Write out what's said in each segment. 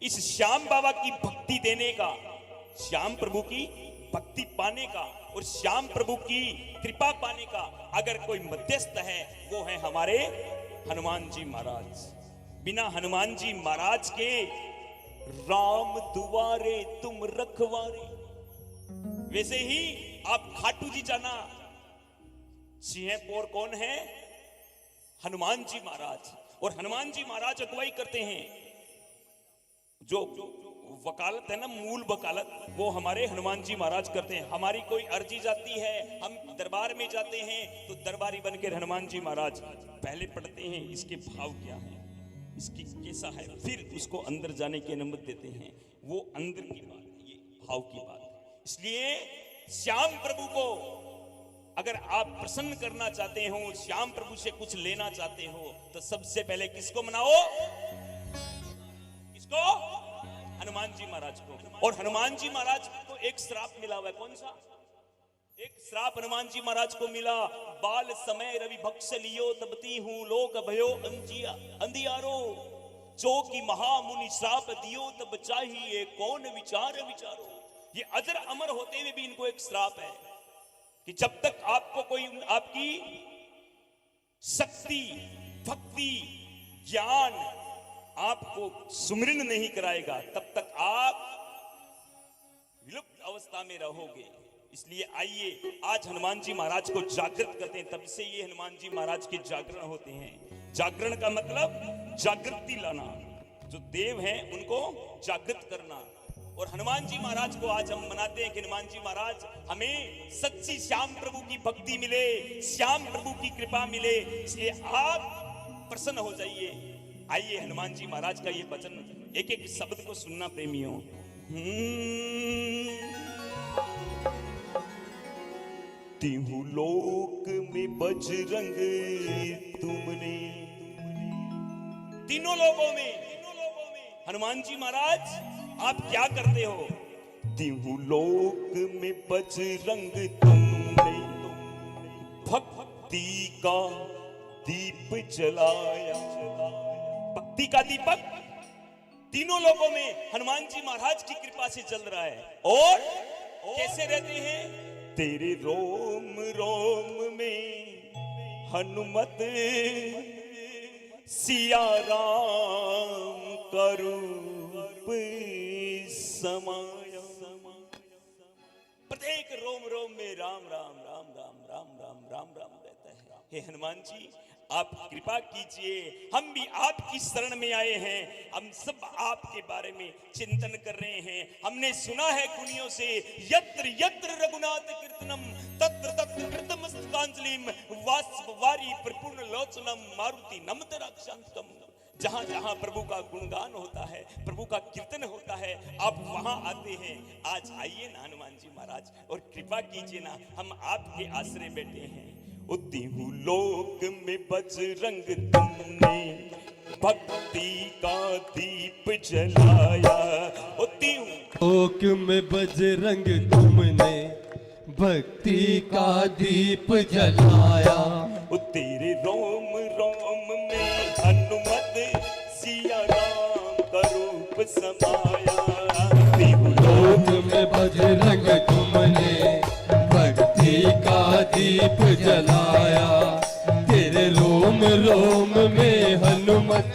इस श्याम बाबा की भक्ति देने का, श्याम प्रभु की भक्ति पाने का और श्याम प्रभु की कृपा पाने का अगर कोई मध्यस्थ है वो है हमारे हनुमान जी महाराज। बिना हनुमान जी महाराज के राम दुआरे तुम रखवारे। वैसे ही आप खाटू जी जाना, सिंहपुर कौन है? हनुमान जी महाराज। और हनुमान जी महाराज अगुवाई करते हैं। जो वकालत है ना, मूल वकालत, वो हमारे हनुमान जी महाराज करते हैं। हमारी कोई अर्जी जाती है, हम दरबार में जाते हैं तो दरबारी बनकर हनुमान जी महाराज पहले पढ़ते हैं इसके भाव क्या है, इसकी कैसा है, फिर उसको अंदर जाने की अनुमति देते हैं। वो अंदर की बात, ये भाव की बात। इसलिए श्याम प्रभु को अगर आप प्रसन्न करना चाहते हो, श्याम प्रभु से कुछ लेना चाहते हो, तो सबसे पहले किसको मनाओ? किसको? हनुमान जी महाराज को। और हनुमान जी महाराज को एक श्राप मिला हुआ है। कौन सा? एक श्राप हनुमान जी महाराज को मिला। बाल समय रवि भक्ष लियो तबती हूं लोक भयो अंधियारो, जो की महामुनि श्राप दियो तब चाहिए कौन विचार विचारो। ये अजर अमर होते हुए भी इनको एक श्राप है कि जब तक आपको कोई आपकी शक्ति, भक्ति, ज्ञान आपको सुमिरन नहीं कराएगा, तब तक आप विलुप्त अवस्था में रहोगे। इसलिए आइए आज हनुमान जी महाराज को जागृत करते हैं। तब से ये हनुमान जी महाराज के जागरण होते हैं। जागरण का मतलब जागृति लाना, जो देव हैं उनको जागृत करना। और हनुमान जी महाराज को आज हम मनाते हैं कि हनुमान जी महाराज हमें सच्ची श्याम प्रभु की भक्ति मिले, श्याम प्रभु की कृपा मिले। इसलिए आप प्रसन्न हो जाइए। आइए हनुमान जी महाराज का ये वचन, एक एक शब्द को सुनना प्रेमियों। तिहु लोक में बजरंग तुमने, तीनों लोगों में हनुमान जी महाराज आप क्या करते हो? तिहु लोक में बजरंग तुमने भक्ति का दीप जलाया। भक्ति का दीपक तीनों लोगों में हनुमान जी महाराज की कृपा से जल रहा है। और कैसे रहते हैं? तेरे रोम रोम में हनुमत सिया राम का रूप समाया। प्रत्येक रोम रोम में राम राम राम राम राम राम राम राम रहता है। हे हनुमान जी आप कृपा कीजिए, हम भी आपकी शरण में आए हैं। हम सब आपके बारे में चिंतन कर रहे हैं। हमने सुना है गुनियों से, यत्र यत्र रघुनाथ कीर्तनम तत्र तत्र कृतमस्तकांजलिम वासवारी परिपूर्ण लोचनम मारुति नमत रक्षांतम। जहां जहां प्रभु का गुणगान होता है, प्रभु का कीर्तन होता है, आप वहां आते हैं। आज आइए ना हनुमान जी महाराज और कृपा कीजिए ना, हम आपके आश्रय बैठे हैं। तिहु लोक में बजरंग तुमने भक्ति का दीप जलाया। तिहु लोक में बजरंग तुमने भक्ति का दीप जलाया। तेरे रोम रोम में हनुमत सिया राम का रूप समाया। तिहु लोक में बजरंग तुमने भक्ति का दीप जलाया। तेरे रोम रोम में हनुमत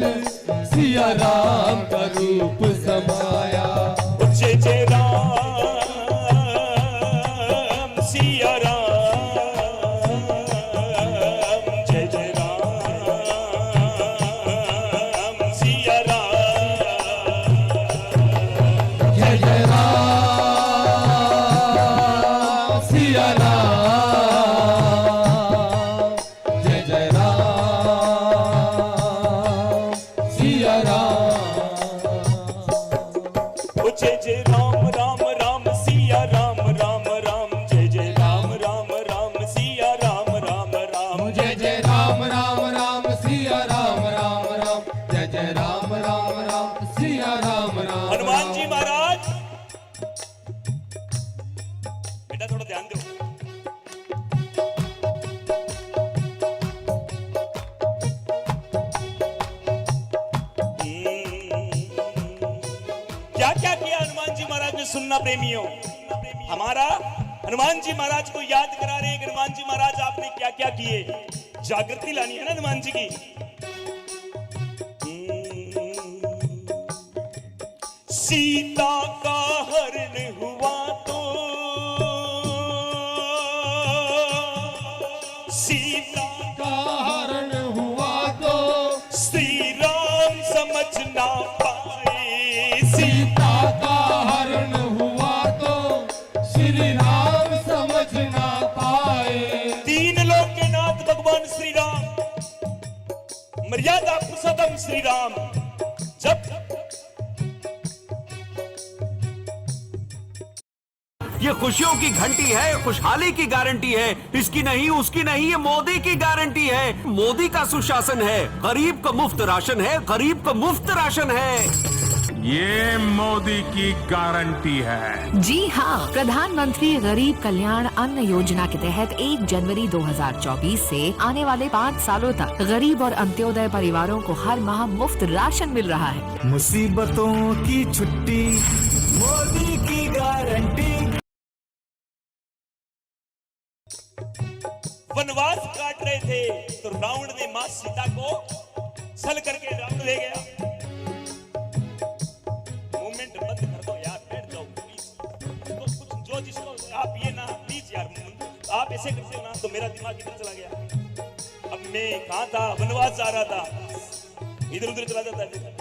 सिया राम का रूप समाया। जय जय राम सिया राम, जय जय राम सिया राम, जय जय राम सिया राम, जय जय राम सिया राम। जय जय राम राम राम सिया राम राम राम, जय जय राम राम राम सिया राम राम राम, जय जय राम राम राम सिया राम राम राम, जय जय राम राम राम सिया राम राम। हनुमान जी महाराज, बेटा थोड़ा ध्यान दो। क्या क्या किया हनुमान जी महाराज ने, सुनना प्रेमियों। हमारा हनुमान जी महाराज को याद करा रहे हैं। हनुमान जी महाराज आपने क्या क्या किए, जागृति लानी है ना हनुमान जी की। सीता का हरण हुआ तो, सीता का हरण हुआ तो श्री राम समझ ना पाए। सीता का हरण हुआ तो श्री राम समझ ना पाए। तीन लोक के नाथ भगवान श्री राम, मर्यादा पुरुषोत्तम श्री राम, जब ये खुशियों की घंटी है, खुशहाली की गारंटी है, इसकी नहीं उसकी नहीं, ये मोदी की गारंटी है। मोदी का सुशासन है, गरीब को मुफ्त राशन है, गरीब को मुफ्त राशन है। ये मोदी की गारंटी है। जी हाँ, प्रधानमंत्री गरीब कल्याण अन्न योजना के तहत 1 जनवरी 2024 से आने वाले 5 सालों तक गरीब और अंत्योदय परिवारों को हर माह मुफ्त राशन मिल रहा है। मुसीबतों की छुट्टी, मोदी की गारंटी। वनवास काट रहे थे तो रावण ने मां सीता को छल करके रावण ले गया। मूवमेंट बंद कर दो यार, बैठ जाओ प्लीज। तो कुछ जो जिसको आप ये ना प्लीज यार, आप ऐसे करते हो ना तो मेरा दिमाग इधर चला गया। अब मैं कहां था, वनवास जा रहा था, इधर उधर चला जाता।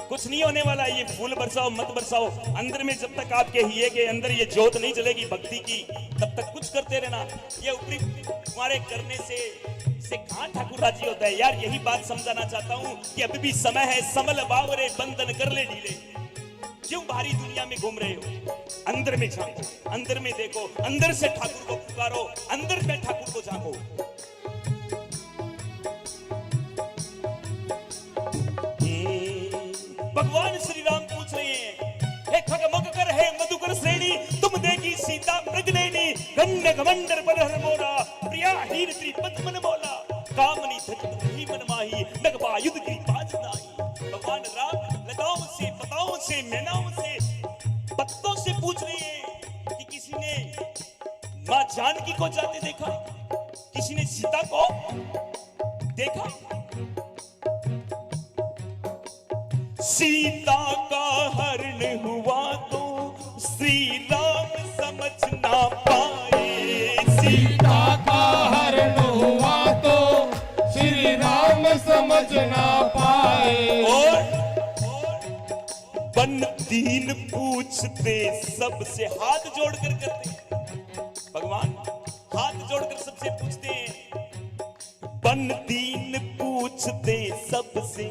कुछ नहीं होने वाला, ये फूल बरसाओ मत बरसाओ, अंदर में जब तक आपके हिये के अंदर ये जोत नहीं जलेगी भक्ति की, तब तक कुछ करते रहना। ये ऊपरी तुम्हारे करने से कहां ठाकुर राजी होता है यार। यही बात समझाना चाहता हूं कि अभी भी समय है, समल बावरे बंधन कर ले ढीले। क्यों बाहरी दुनिया में घूम रहे हो, अंदर में झांको, अंदर में देखो, अंदर से ठाकुर को पुकारो, अंदर में ठाकुर को झांको। भगवान श्री राम पूछ रहे हैं, हे खगमगकर है मधुकर श्रेणी, तुम देखी सीता प्रगनेनी, गण्य गमंडर बरहर मोरा, प्रिया हीर त्रिपत मन मोला, कामनी धजत ही मन माही, नगबा युद्ध की बाज नाही। भगवान राम लताओं से, पताओं से, मैनाओं से, पत्तों से पूछ रहे हैं कि किसी ने मां जानकी को जाते देखा, किसी ने सीता को देखा। सीता का हरण हुआ तो श्री राम समझ ना पाए। सीता का हरण हुआ तो श्री राम समझ ना पाए। और बन दीन पूछते सबसे, हाथ जोड़कर करते भगवान, हाथ जोड़कर सबसे पूछते हैं। बन दीन पूछते सबसे,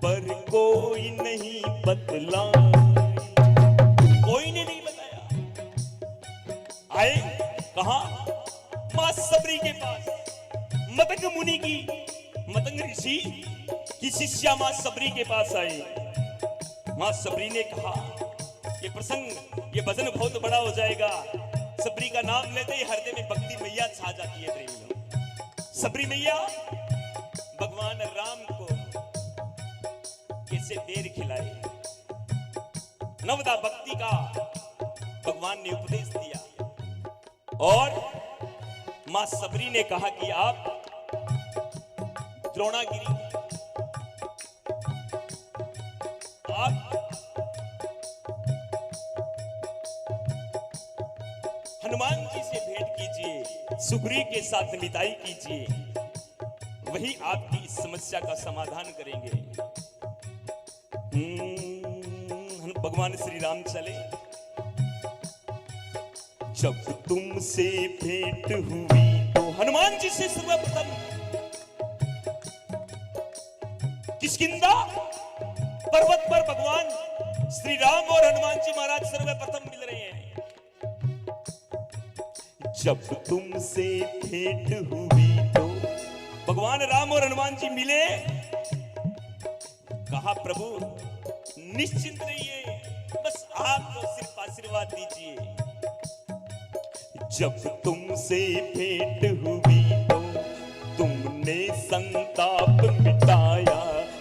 पर कोई नहीं बतला, कोई ने नहीं बताया। आए कहां, मां सबरी के पास, मतंग मुनि की, मतंग ऋषि की शिष्या मां सबरी के पास आई। मां सबरी ने कहा, ये प्रसंग, ये भजन बहुत बड़ा हो जाएगा। सबरी का नाम लेते ही हृदय में भक्ति मैया छा जाती है प्रेमियों। सबरी मैया भगवान राम को कैसे बेर खिलाए, नवदा भक्ति का भगवान ने उपदेश दिया। और मां सबरी ने कहा कि आप द्रोणागिरी, आप हनुमान जी से भेंट कीजिए, सुग्रीव के साथ मिताई कीजिए, वही आपकी इस समस्या का समाधान करेंगे। भगवान श्री राम चले। जब तुमसे भेंट हुई तो हनुमान जी से सर्वप्रथम किष्किंधा पर्वत पर भगवान श्री राम और हनुमान जी महाराज सर्वप्रथम मिल रहे हैं। जब तुमसे भेंट हुई तो भगवान राम और हनुमान जी मिले, कहा प्रभु निश्चिंत रहिए, बस आप तो सिर्फ आशीर्वाद दीजिए। जब तुमसे भेंट हुई तो तुमने संताप मिटाया,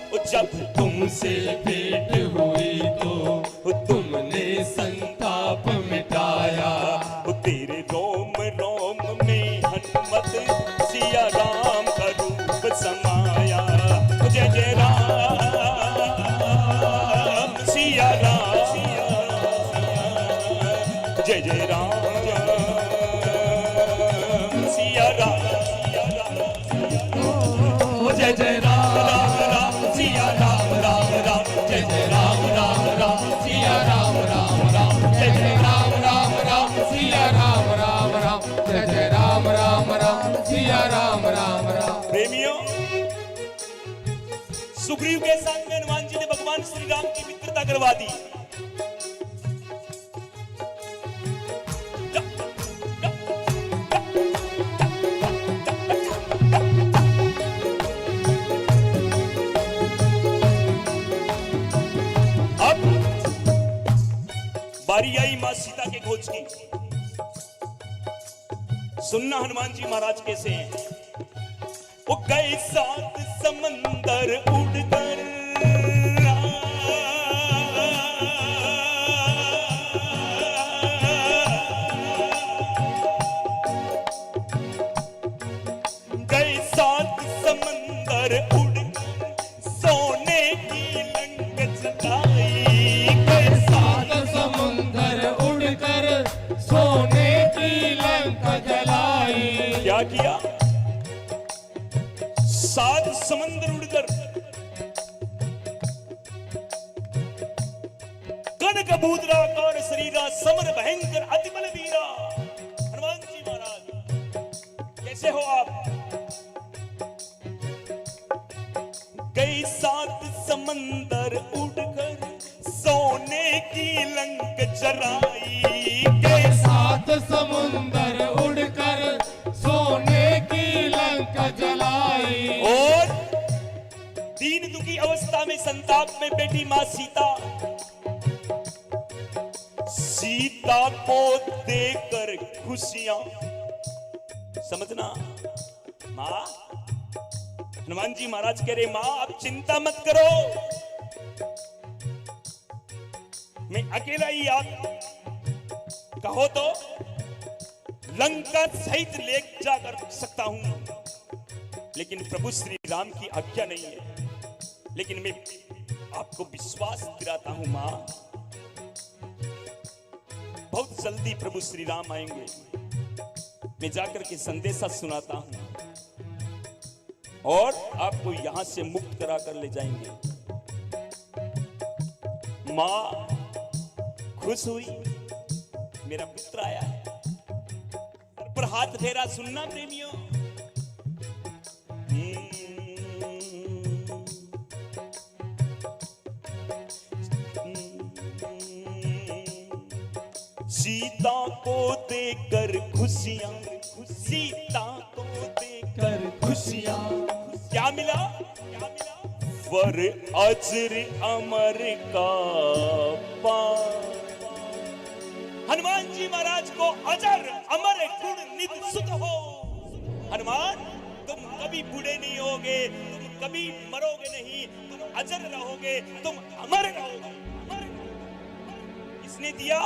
और जब तुमसे भेंट हुई जय राम राम राम सिया राम राम राम जय जय राम राम राम सिया राम राम राम जय जय राम राम राम सिया राम राम राम। प्रेमियों, सुग्रीव के साथ में हनुमान जी ने भगवान श्री राम की मित्रता करवा दी। अब बारी आई मां सीता के खोज की। सुनना हनुमान जी महाराज कैसे हैं। वो गए 7 समंदर उड़कर, गए 7 समंदर उड़कर, सोने की लंक जलाई। गए 7 समुंदर उड़कर सोने की लंका जलाई। क्या किया? 7 समंदर उड़कर, कनक भूतरा कौर शरीरा, समर भयंकर अति बल वीरा। हनुमान जी महाराज कैसे हो आप? गई 7 समंदर उड़कर, सोने की लंक जलाई। गए 7 समुंदर उड़कर सोने की लंका जलाई। और दीन दुखी अवस्था में संताप में बैठी मां सीता, सीता को देकर खुशियां, समझना मां। हनुमान जी महाराज कह रहे मां आप चिंता मत करो, मैं अकेला ही आप कहो तो लंका सहित ले जाकर सकता हूं, लेकिन प्रभु श्री राम की आज्ञा नहीं है। लेकिन मैं आपको विश्वास दिलाता हूं मां, बहुत जल्दी प्रभु श्री राम आएंगे। मैं जाकर के संदेशा सुनाता हूं और आपको यहां से मुक्त करा कर ले जाएंगे। मां खुश हुई, मेरा पुत्र आया है। सर पर हाथ फेरा। सुनना प्रेमियों, सीता को देकर खुशियां, सीता को देकर खुशियां, क्या मिला? क्या मिला? वर अजर अमर का पार। हनुमान जी महाराज को अजर अमर गुण निध सुत हो। हनुमान तुम कभी बूढ़े नहीं होगे, तुम कभी मरोगे नहीं, तुम अजर रहोगे, तुम अमर रहोगे। किसने दिया?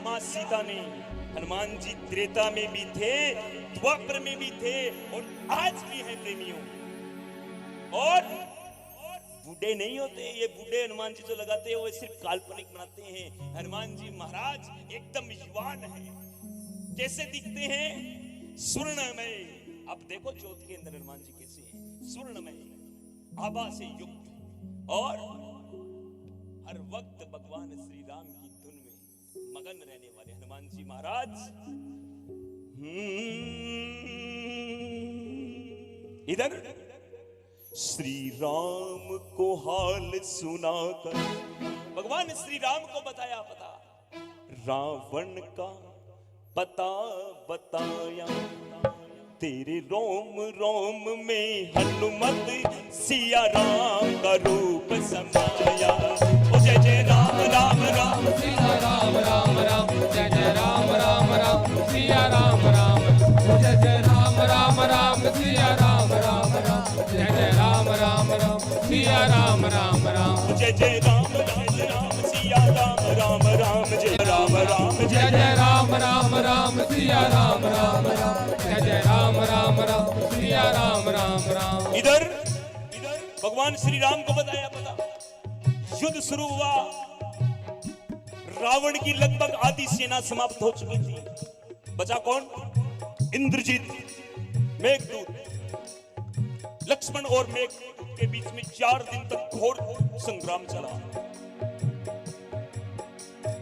मां सीता ने। हनुमान जी त्रेता में भी थे, द्वापर में भी थे और आज भी है प्रेमियों। और बूढ़े नहीं होते ये बूढ़े हनुमान जी जो लगाते हैं वो सिर्फ काल्पनिक बनाते हैं। हनुमान जी महाराज एकदम युवान है। कैसे दिखते हैं? स्वर्णमय। अब देखो ज्योत के अंदर हनुमान जी कैसे हैं, स्वर्णमय, आभा से युक्त और हर वक्त भगवान श्री राम की धुन में मगन रहने वाले हनुमान जी महाराज। इधर श्री राम को हाल सुनाकर भगवान श्री राम को बताया पता, रावण का पता बताया, तेरे रोम रोम में हनुमत सिया राम का रूप समाया। ओ जय जय राम राम राम सिया राम राम राम जय जय राम राम राम सिया राम राम जय जय राम राम राम सिया राम राम राम जय जय राम राम राम सिया राम राम राम जय जय राम राम राम सिया राम राम राम जय राम राम जय जय राम राम राम सिया राम राम राम जय जय राम राम राम सिया राम राम राम। इधर भगवान श्री राम को बताया पता, युद्ध शुरू हुआ। रावण की लगभग आधी सेना समाप्त हो चुकी थी। बचा कौन? इंद्रजीत, मेघदूत। लक्ष्मण और मेघदूत के बीच में 4 दिन तक घोर संग्राम चला।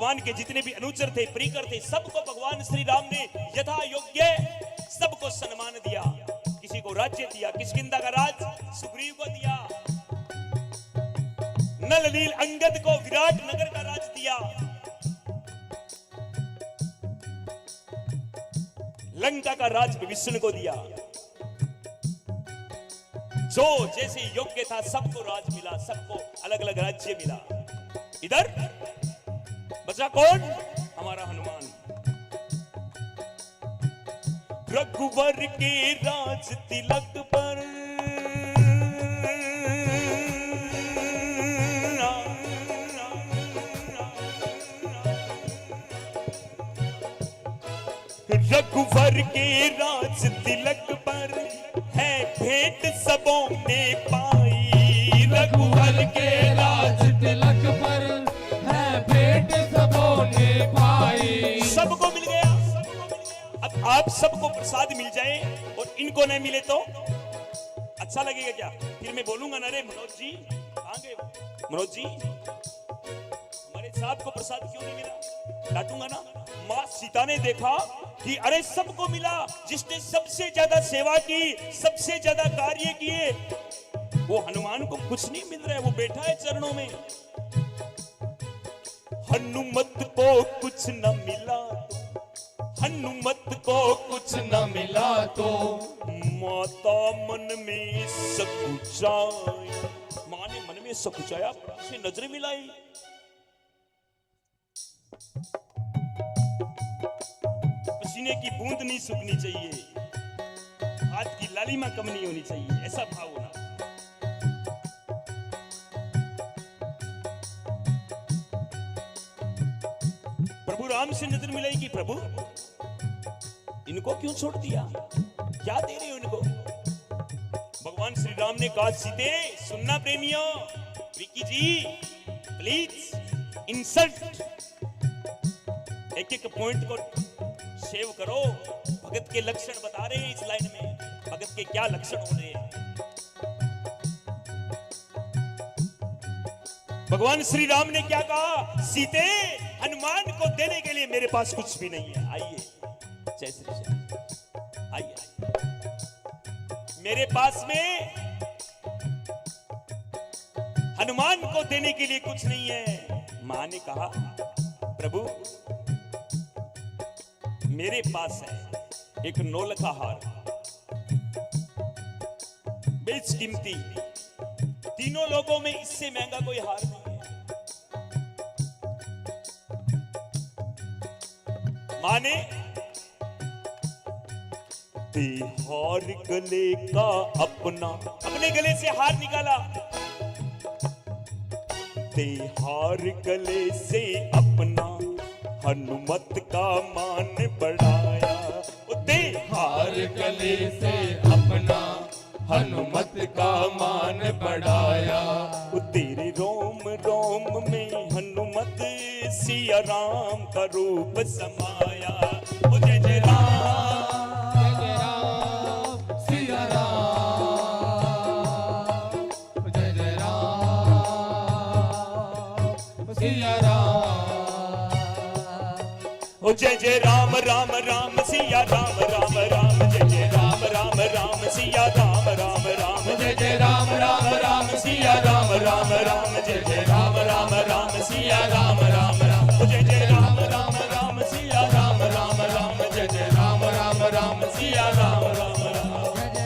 भगवान के जितने भी अनुचर थे, प्रियकर थे, सबको भगवान श्री राम ने यथा योग्य सबको सम्मान दिया। किसी को राज्य दिया, किष्किंधा का राज सुग्रीव को दिया, नल नील अंगद को विराट नगर का राज दिया, लंका का राज विभीषण को दिया। जो जैसे योग्य था सबको राज मिला, सबको अलग अलग राज्य मिला। इधर बचा कौन? हमारा हनुमान। रघुवर के राज तिलक पर रघुवर के राज तिलक पर है भेंट सबों ने पाई। रघुवर के राज तिलक पर है भेंट सबों ने पाई। सबको मिल गया। अब आप सबको प्रसाद मिल जाए और इनको नहीं मिले तो अच्छा लगेगा क्या? फिर मैं बोलूंगा ना, रे मनोज जी कहां गए? मनोज जी हमारे साहब को प्रसाद क्यों नहीं मिला? डांटूंगा ना। मां सीता ने देखा कि अरे सबको मिला, जिसने सबसे ज्यादा सेवा की, सबसे ज्यादा कार्य किए, वो हनुमान को कुछ नहीं मिल रहा है, वो बैठा है चरणों में। हनुमत को कुछ न मिला, हनुमत को कुछ न मिला तो माता मन में सकुचाई। मां ने मन में सकुचाया, से नजर मिलाई। पसीने की बूंद नहीं सूखनी चाहिए, हाथ की लालिमा कम नहीं होनी चाहिए, ऐसा भाव होना। प्रभु राम से नजर मिलाई कि प्रभु इनको क्यों छोड़ दिया, क्या दे रहे हो इनको? भगवान श्री राम ने कहा, सीते सुनना प्रेमियों, विकी जी प्लीज इंसल्ट, एक एक पॉइंट को सेव करो। भगत के लक्षण बता रहे हैं इस लाइन में, भगत के क्या लक्षण हो रहे हैं। भगवान श्री राम ने क्या कहा? सीते हनुमान को देने के लिए मेरे पास कुछ भी नहीं है, आइए जय श्री राम, आइए मेरे पास में हनुमान को देने के लिए कुछ नहीं है। मां ने कहा, प्रभु मेरे पास है एक नौलखा हार, बेशकीमती, तीनों लोगों में इससे महंगा कोई हार नहीं है। मां ने हार गले का अपना, अपने गले से हार निकाला, हार गले से अपना हनुमत का मान बढ़ाया। हार गले से अपना हनुमत का मान बढ़ाया। तेरे रोम रोम में हनुमत सिया राम का रूप समाया। जय जय राम, जय जय राम, सिया राम, जय जय राम, सिया राम। जय जय राम राम राम सिया राम राम राम, जय जय राम राम राम सिया राम राम राम, जय जय राम राम राम सिया राम राम राम, जय जय राम राम राम सिया राम राम राम, जय जय राम राम राम सिया राम राम राम, जय जय राम राम राम सिया राम राम राम।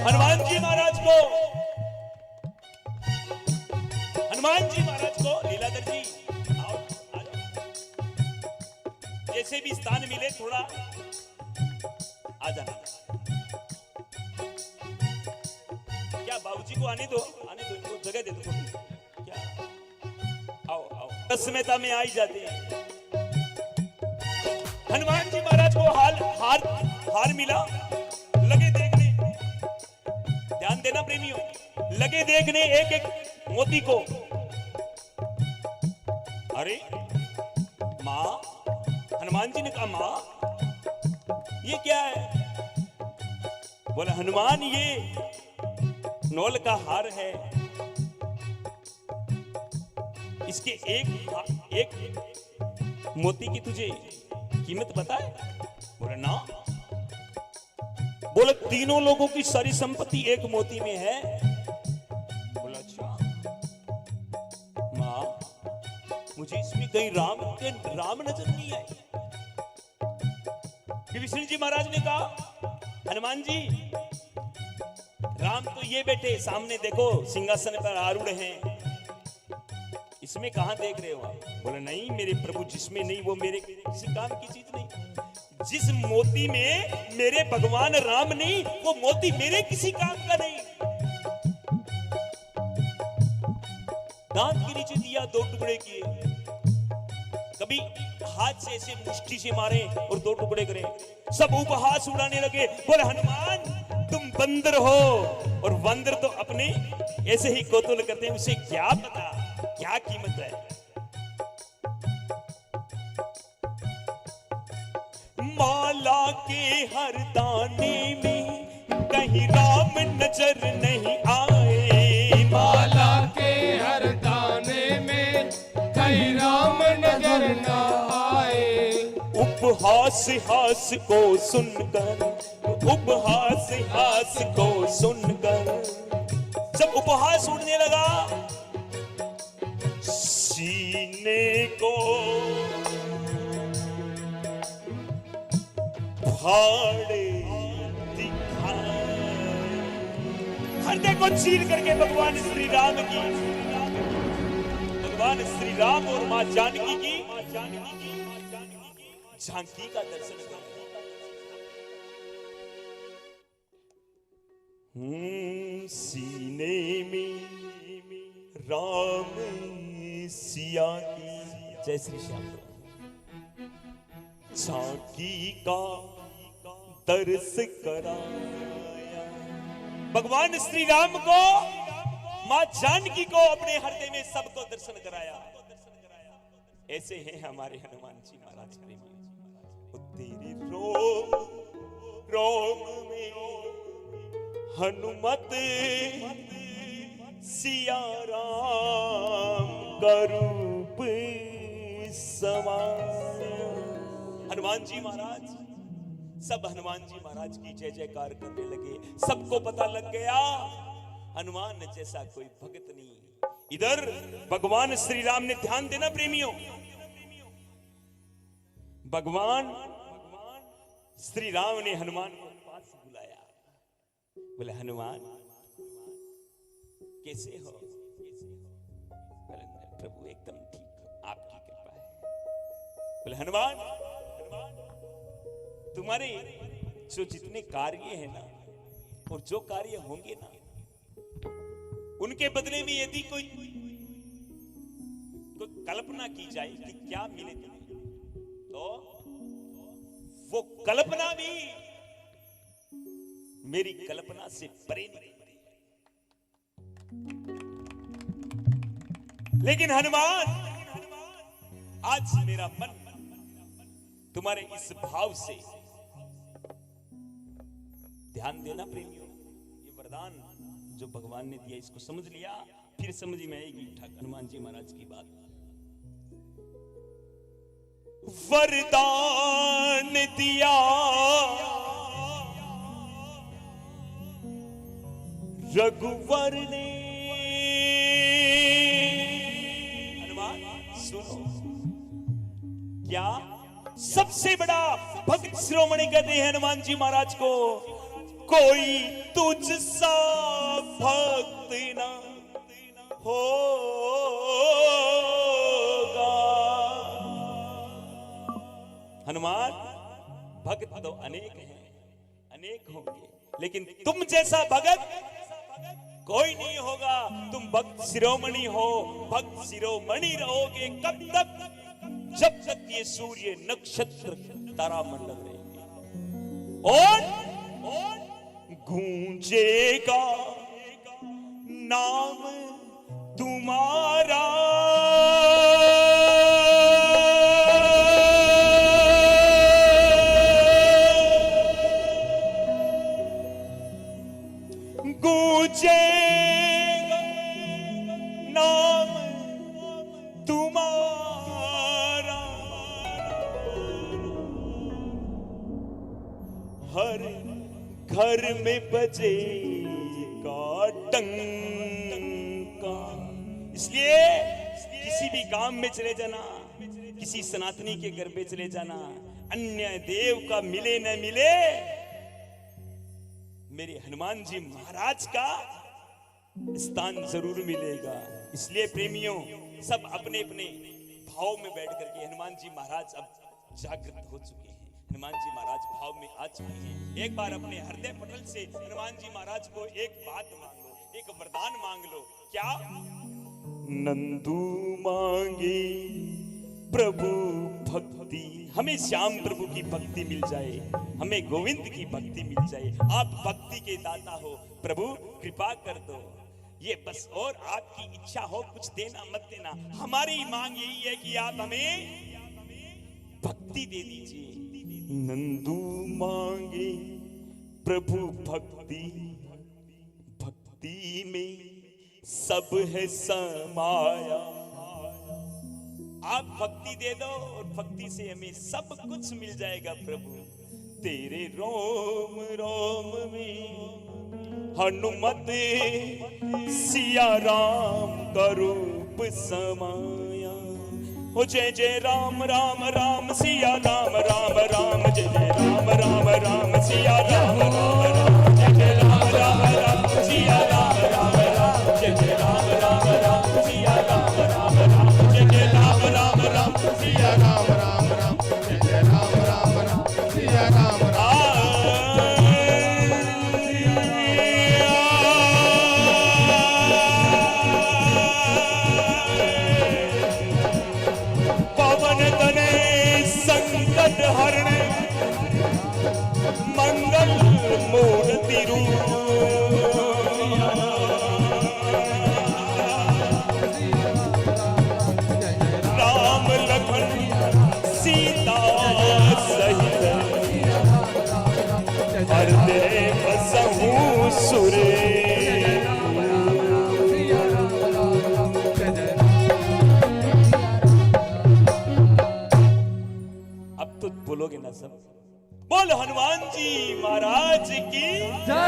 हनुमान जी महाराज को, हनुमान जी महाराज को, लीलाधर जी आओ, आ जाओ। जैसे भी स्थान मिले थोड़ा आ जाना। क्या बाबूजी को आने दो, इनको जगह दे दो थोड़ी। क्या आओ आओ, तस्मेता में आई जाती है। हनुमान जी महाराज को हार मिला, लगे देखने, ध्यान देना प्रेमियों, लगे देखने एक एक मोती को। अरे मां, हनुमान जी ने कहा, मां ये क्या है? बोला, हनुमान ये नौल का हार है, इसके एक मोती की तुझे कीमत पता है? बोले ना। बोले तीनों लोगों की सारी संपत्ति एक मोती में है। बोला अच्छा। मां, मुझे इसमें कहीं राम नजर नहीं आए। विभीषण जी महाराज ने कहा, हनुमान जी, राम तो ये बैठे सामने देखो सिंहासन पर आरूढ़ हैं, इसमें कहां देख रहे हो आप? बोले नहीं मेरे प्रभु, जिसमें नहीं वो मेरे किसी काम की चीज नहीं। जिस मोती में मेरे भगवान राम नहीं, वो मोती मेरे किसी काम का नहीं। दांत के नीचे दिया, दो टुकड़े किए, कभी हाथ से ऐसे मुष्टि से मारे और दो टुकड़े करे, सब उपहास उड़ाने लगे। बोले हनुमान तुम बंदर हो, और बंदर तो अपने ऐसे ही कौतूहल करते हैं, उसे क्या पता क्या कीमत है। माला के हर दाने में कहीं राम नजर नहीं आए। माला के हर दाने में कहीं राम नजर न आए। उपहास हास को सुनकर, उपहास हास को सुनकर जब उपहास उड़ने लगा, सीने को फाड़े दिखाए, हृदय को चीर करके भगवान श्री राम की, भगवान श्री राम और मां जानकी की झांकी का दर्शन कर। सीने में राम सिया की, जय श्री श्याम, झांकी का दर्श कराया। भगवान श्री राम को, मां जानकी को अपने हृदय में सबको दर्शन कराया। ऐसे हैं हमारे हनुमान जी महाराज प्रेमी। तेरे रोम रोम में हनुमत सिया राम का रूप समाया। हनुमान जी महाराज, सब हनुमान जी महाराज की जय जयकार करने लगे। सबको पता लग गया हनुमान जैसा कोई भगत नहीं। इधर भगवान श्री राम ने, ध्यान देना प्रेमियों, भगवान श्री राम ने हनुमान को पास बुलाया। बोले हनुमान कैसे हो? प्रभु एकदम ठीक हो, आपकी कृपा है। बोले हनुमान, तुम्हारे जो जितने कार्य है ना, और जो कार्य होंगे ना, उनके बदले में यदि कोई कल्पना की जाए कि क्या मिले तुम्हें, तो वो कल्पना भी मेरी कल्पना से परे नहीं। लेकिन हनुमान, आज मेरा मन तुम्हारे इस भाव से, ध्यान देना प्रेमियों, ये वरदान जो भगवान ने दिया इसको समझ लिया, फिर समझ में आएगी हनुमान जी महाराज की बात। वरदान दिया रघुवर ने, हनुमान सुनो, क्या सबसे बड़ा भक्त शिरोमणि कहते हैं हनुमान जी महाराज को, कोई तुझसा भक्त ना होगा। हनुमान, भक्त तो अनेक हैं, अनेक होंगे, लेकिन तुम जैसा भगत कोई नहीं होगा। तुम भक्त शिरोमणि हो, भक्त शिरोमणि रहोगे कब तक? जब तक ये सूर्य नक्षत्र तारामंडल रहेंगे। और गूंजेगा नाम तुम्हारा, गूंजेगा नाम तुम्हारा, घर में बजेगा डंका। इसलिए किसी भी काम में चले जाना, किसी सनातनी के घर में चले जाना, अन्य देव का मिले न मिले, मेरे हनुमान जी महाराज का स्थान जरूर मिलेगा। इसलिए प्रेमियों, सब अपने अपने भाव में बैठ करके, हनुमान जी महाराज अब जागृत हो चुके हैं, हनुमान जी महाराज भाव में आ चुके हैं। एक बार अपने हृदय पटल से हनुमान जी महाराज को एक बात मांग लो, एक वरदान मांग लो। क्या? नंदू मांगे प्रभु भक्ति, हमें श्याम प्रभु की भक्ति मिल जाए, हमें गोविंद की भक्ति मिल जाए। आप भक्ति के दाता हो, प्रभु कृपा कर दो, ये बस। और आपकी इच्छा हो, कुछ देना मत देना, हमारी मांग यही है कि आप हमें भक्ति दे दीजिए। नंदू मांगे प्रभु भक्ति, भक्ति में सब है समाया। आप भक्ति दे दो और भक्ति से हमें सब कुछ मिल जाएगा प्रभु। तेरे रोम रोम में हनुमत सिया राम का रूप समाया। ओ जय जय राम राम राम सिया राम राम राम, जय जय राम राम राम सिया राम राम राम, जय जय राम राम राम सिया राम राम राम, जय जय राम राम राम सिया राम राम राम, जय जय राम राम राम सिया राम राम राम, जय जय राम राम राम सिया राम राम। पवन तने संकट हरण मंगल मूर्ति रूप, राम लखन सीता सहित हृदय बसहु सुरे। अब तो बोलोगे ना सब? बोल हनुमान जी महाराज की जय।